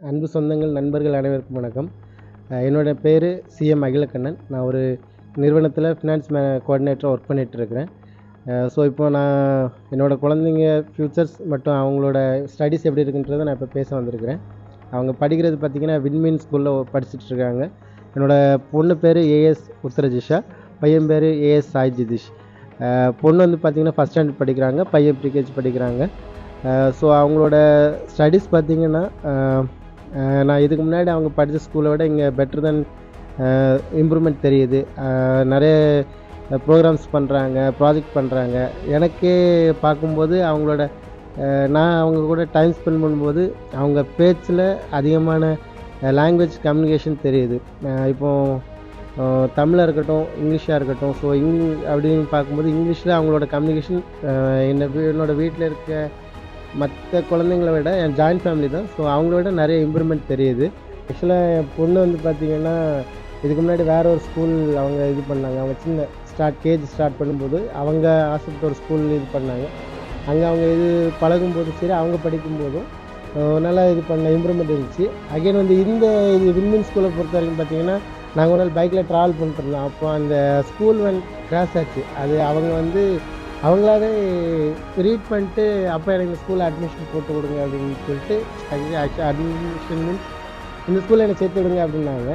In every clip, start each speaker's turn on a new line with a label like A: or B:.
A: அன்பு சொந்தங்கள் நண்பர்கள் அனைவருக்கும் வணக்கம். என்னோடய பேர் சிஎம் அகிலக்கண்ணன். நான் ஒரு நிறுவனத்தில் ஃபினான்ஸ் கோஆர்டினேட்டராக ஒர்க் பண்ணிகிட்ருக்கிறேன். ஸோ இப்போ நான் என்னோடய குழந்தைங்க ஃப்யூச்சர்ஸ் மற்றும் அவங்களோட ஸ்டடீஸ் எப்படி இருக்குன்றதை நான் இப்போ பேச வந்திருக்கிறேன். அவங்க படிக்கிறது பார்த்திங்கன்னா விண்மீன் ஸ்கூலில் படிச்சுட்ருக்காங்க. என்னோடய பொண்ணு பேர் ஏஎஸ் உத்தரஜிஷா, பையன் பேர் ஏஎஸ் சாய் ஜிதிஷ். பொண்ணு வந்து பார்த்திங்கன்னா ஃபஸ்ட் ஸ்டாண்டர்ட் படிக்கிறாங்க, பையன் ப்ரீகேஜி படிக்கிறாங்க. ஸோ அவங்களோட ஸ்டடீஸ் பார்த்திங்கன்னா நான் இதுக்கு முன்னாடி அவங்க படித்த ஸ்கூலை விட இங்கே பெட்டர் தென் இம்ப்ரூவ்மெண்ட் தெரியுது. நிறைய ப்ரோக்ராம்ஸ் பண்ணுறாங்க, ப்ராஜெக்ட் பண்ணுறாங்க. எனக்கே பார்க்கும்போது அவங்களோட நான் அவங்க கூட டைம் ஸ்பெண்ட் பண்ணும்போது அவங்க பேச்சில் அதிகமான லாங்குவேஜ் கம்யூனிகேஷன் தெரியுது. இப்போது தமிழாக இருக்கட்டும், இங்கிலீஷாக இருக்கட்டும். ஸோ அப்படின்னு பார்க்கும்போது இங்கிலீஷில் அவங்களோட கம்யூனிகேஷன் என்னோடய வீட்டில் இருக்க மற்ற குழந்தைங்கள விட என் ஜாயின்ட் ஃபேமிலி தான். ஸோ அவங்கள விட நிறைய இம்ப்ரூவ்மெண்ட் தெரியுது. ஆக்சுவலாக என் பொண்ணு வந்து பார்த்திங்கன்னா இதுக்கு முன்னாடி வேறு ஒரு ஸ்கூல் அவங்க இது பண்ணாங்க. அவங்க சின்ன கேஜி ஸ்டார்ட் பண்ணும்போது அவங்க ஆசைப்பட்ட ஒரு ஸ்கூல் இது பண்ணாங்க. அங்கே அவங்க இது பழகும்போது சரி, அவங்க படிக்கும்போதும் நல்லா இது பண்ண இம்ப்ரூவ்மெண்ட் இருந்துச்சு. அகைன் வந்து இது விண்மீன் ஸ்கூலை பொறுத்த வரைக்கும் பார்த்திங்கன்னா நாங்கள் ஒரு நாள் பைக்கில் ட்ராவல் பண்ணிட்டுருந்தோம். அப்போ அந்த ஸ்கூல் வேன் கிராஷ் ஆச்சு. அது அவங்க வந்து அவங்களாவே ரீட் பண்ணிட்டு அப்போ எனக்கு இந்த ஸ்கூலில் அட்மிஷன் போட்டு கொடுங்க அப்படின்னு சொல்லிட்டு அட்மிஷன் மீன்ஸ் இந்த ஸ்கூலில் என்னை சேர்த்து விடுங்க அப்படின்னாங்க.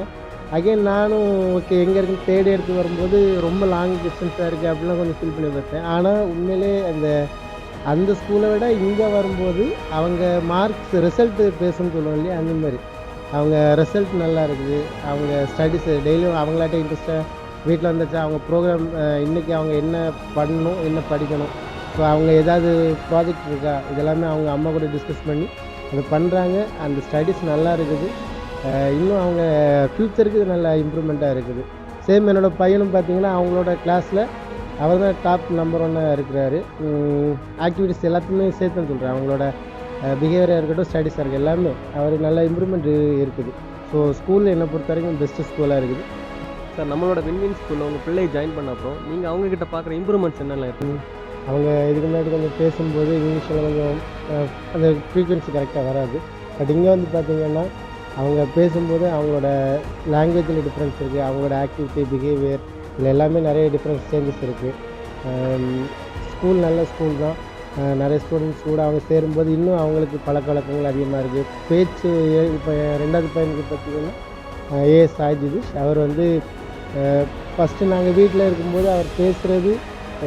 A: அகைன் நானும் ஓகே எங்கே இருக்குன்னு தேடி எடுத்து வரும்போது ரொம்ப லாங் டிஸ்டன்ஸாக இருக்குது அப்படிலாம் கொஞ்சம் ஃபீல் பண்ணி பார்த்தேன். ஆனால் உண்மையிலே அந்த ஸ்கூலை விட இங்கே வரும்போது அவங்க மார்க்ஸ் ரிசல்ட்டு பேசுன்னு சொல்லுவோம் இல்லையா, அந்த மாதிரி அவங்க ரிசல்ட் நல்லா இருக்குது. அவங்க ஸ்டடீஸ் டெய்லியும் அவங்களாட்ட இன்ட்ரெஸ்ட்டாக வீட்டில் வந்துச்சா அவங்க ப்ரோக்ராம் இன்றைக்கி அவங்க என்ன பண்ணணும், என்ன படிக்கணும், ஸோ அவங்க ஏதாவது ப்ராஜெக்ட் இருக்கா, இதெல்லாமே அவங்க அம்மா கூட டிஸ்கஸ் பண்ணி அதை பண்ணுறாங்க. அந்த ஸ்டடீஸ் நல்லா இருக்குது. இன்னும் அவங்க ஃப்யூச்சருக்கு நல்லா இம்ப்ரூவ்மெண்ட்டாக இருக்குது. சேம் என்னோடய பையனும் பார்த்திங்கன்னா அவங்களோட கிளாஸில் அவர் தான் டாப் நம்பர் 1 இருக்கிறாரு. ஆக்டிவிட்டிஸ் எல்லாத்தையுமே சேர்த்துன்னு சொல்கிறேன். அவங்களோட பிஹேவியராக இருக்கட்டும், ஸ்டடீஸாக இருக்குது, எல்லாமே அவருக்கு நல்ல இம்ப்ரூவ்மெண்ட் இருக்குது. ஸோ ஸ்கூலில் என்னை பொறுத்த வரைக்கும் பெஸ்ட்டு ஸ்கூலாக இருக்குது.
B: சார், நம்மளோட விண்மீன் ஸ்கூலில் உங்கள் பிள்ளையை ஜாயின் பண்ண அப்புறம் நீங்கள் அவங்கக்கிட்ட பார்க்குற இம்ப்ரூவ்மெண்ட்ஸ் என்னெல்லாம் இருக்குது?
A: அவங்க இதுக்கு முன்னாடி கொஞ்சம் பேசும்போது இங்கிலீஷில் கொஞ்சம் அந்த ஃப்ரீக்வன்சி கரெக்டாக வராது. பட் இங்கே வந்து பார்த்திங்கன்னா அவங்க பேசும்போது அவங்களோட லாங்குவேஜில் டிஃப்ரென்ஸ் இருக்குது. அவங்களோட ஆக்டிவிட்டி, பிஹேவியர் இதில் எல்லாமே நிறைய டிஃப்ரென்ஸ் சேஞ்சஸ் இருக்குது. ஸ்கூல் நல்ல ஸ்கூல் தான். நிறைய ஸ்டூடெண்ட்ஸ் கூட அவங்க சேரும்போது இன்னும் அவங்களுக்கு பழக்க வழக்கங்கள் அதிகமாக இருக்குது. பேச்சு இப்போ 2வது பையனுக்கு பார்த்திங்கன்னா ஏஎஸ் சாய் ஜிதிஷ், அவர் வந்து ஃபஸ்ட்டு நாங்கள் வீட்டில் இருக்கும்போது அவர் பேசுகிறது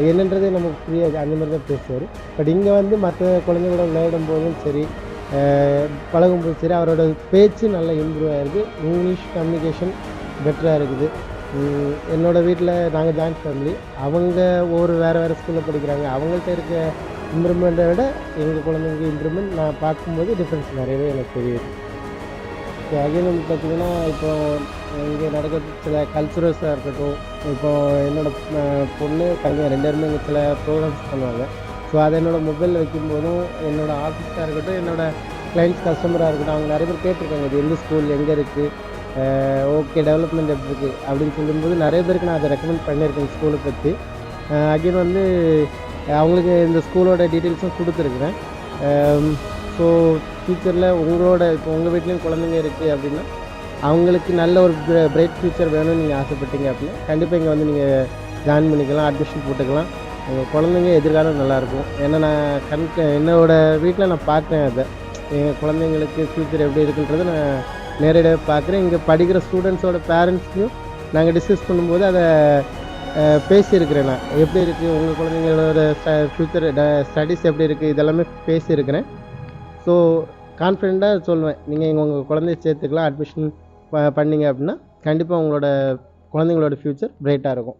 A: என்னன்றதே நமக்கு புரியாது, அந்த மாதிரி தான் பேசுவார். பட் இங்கே வந்து மற்ற குழந்தைங்களோட விளையாடும் போதும் சரி, பழகும்போது சரி, அவரோட பேச்சு நல்லா இம்ப்ரூவ் ஆகிருக்கு. இங்கிலீஷ் கம்யூனிகேஷன் பெட்டராக இருக்குது. என்னோடய வீட்டில் நாங்கள் ஜாயின்ட் ஃபேமிலி. அவங்க வேறு ஸ்கூலில் படிக்கிறாங்க. அவங்கள்ட்ட இருக்க இம்ப்ரூவ்மெண்ட்டை விட எங்கள் குழந்தைங்க இம்ப்ரூவ்மெண்ட் நான் பார்க்கும்போது டிஃப்ரென்ஸ் நிறையவே எனக்கு தெரியுது. அகைன் வந்து பார்த்திங்கன்னா இப்போ இங்கே நடக்கிற சில கல்ச்சுரல்ஸாக இருக்கட்டும், இப்போது என்னோடய பொண்ணு பையன் 2 பேருமே இங்கே சில ப்ரோக்ராம்ஸ் பண்ணுவாங்க. ஸோ அதை என்னோடய மொபைலில் வைக்கும்போதும் என்னோடய ஆஃபீஸாக இருக்கட்டும், என்னோடய கிளைண்ட்ஸ் கஸ்டமராக இருக்கட்டும், அவங்க நிறைய பேர் கேட்டிருக்காங்க இது எந்த ஸ்கூல் எங்கே இருக்குது, ஓகே டெவலப்மெண்ட் எப்படி இருக்குது அப்படின்னு சொல்லும்போது நிறைய பேருக்கு நான் அதை ரெக்கமெண்ட் பண்ணியிருக்கேன் ஸ்கூலை பற்றி. அகைன் வந்து அவங்களுக்கு இந்த ஸ்கூலோட டீட்டெயில்ஸும் கொடுத்துருக்குறேன். ஸோ ஃப்யூச்சரில் இப்போ உங்கள் வீட்லேயும் குழந்தைங்க இருக்குது அப்படின்னா அவங்களுக்கு நல்ல ஒரு பிரைட் ஃப்யூச்சர் வேணும்னு நீங்கள் ஆசைப்பட்டீங்க அப்படின்னா கண்டிப்பாக இங்கே வந்து நீங்கள் ஜாயின் பண்ணிக்கலாம், அட்மிஷன் போட்டுக்கலாம். உங்கள் குழந்தைங்க எதிர்காலம் நல்லாயிருக்கும். ஏன்னா நான் என்னோடய வீட்டில் நான் பார்க்குறேன் அதை, எங்கள் குழந்தைங்களுக்கு ஃப்யூச்சர் எப்படி இருக்குன்றதை நான் நேரடியாக பார்க்குறேன். இங்கே படிக்கிற ஸ்டூடெண்ட்ஸோட பேரண்ட்ஸையும் நாங்கள் டிஸ்கஸ் பண்ணும்போது அதை பேசியிருக்கிறேன். நான் எப்படி இருக்குது உங்கள் குழந்தைங்களோட ஃப்யூச்சர் ஸ்டடீஸ் எப்படி இருக்குது இதெல்லாமே பேசியிருக்கிறேன். ஸோ கான்ஃபிடெண்ட்டாக சொல்லுவேன், நீங்கள் இங்கே உங்கள் குழந்தைய சேர்த்துக்கலாம், அட்மிஷன் பண்ணிங்க அப்படின்னா கண்டிப்பாக உங்களோட குழந்தைங்களோட ஃப்யூச்சர் பிரைட்டாக இருக்கும்.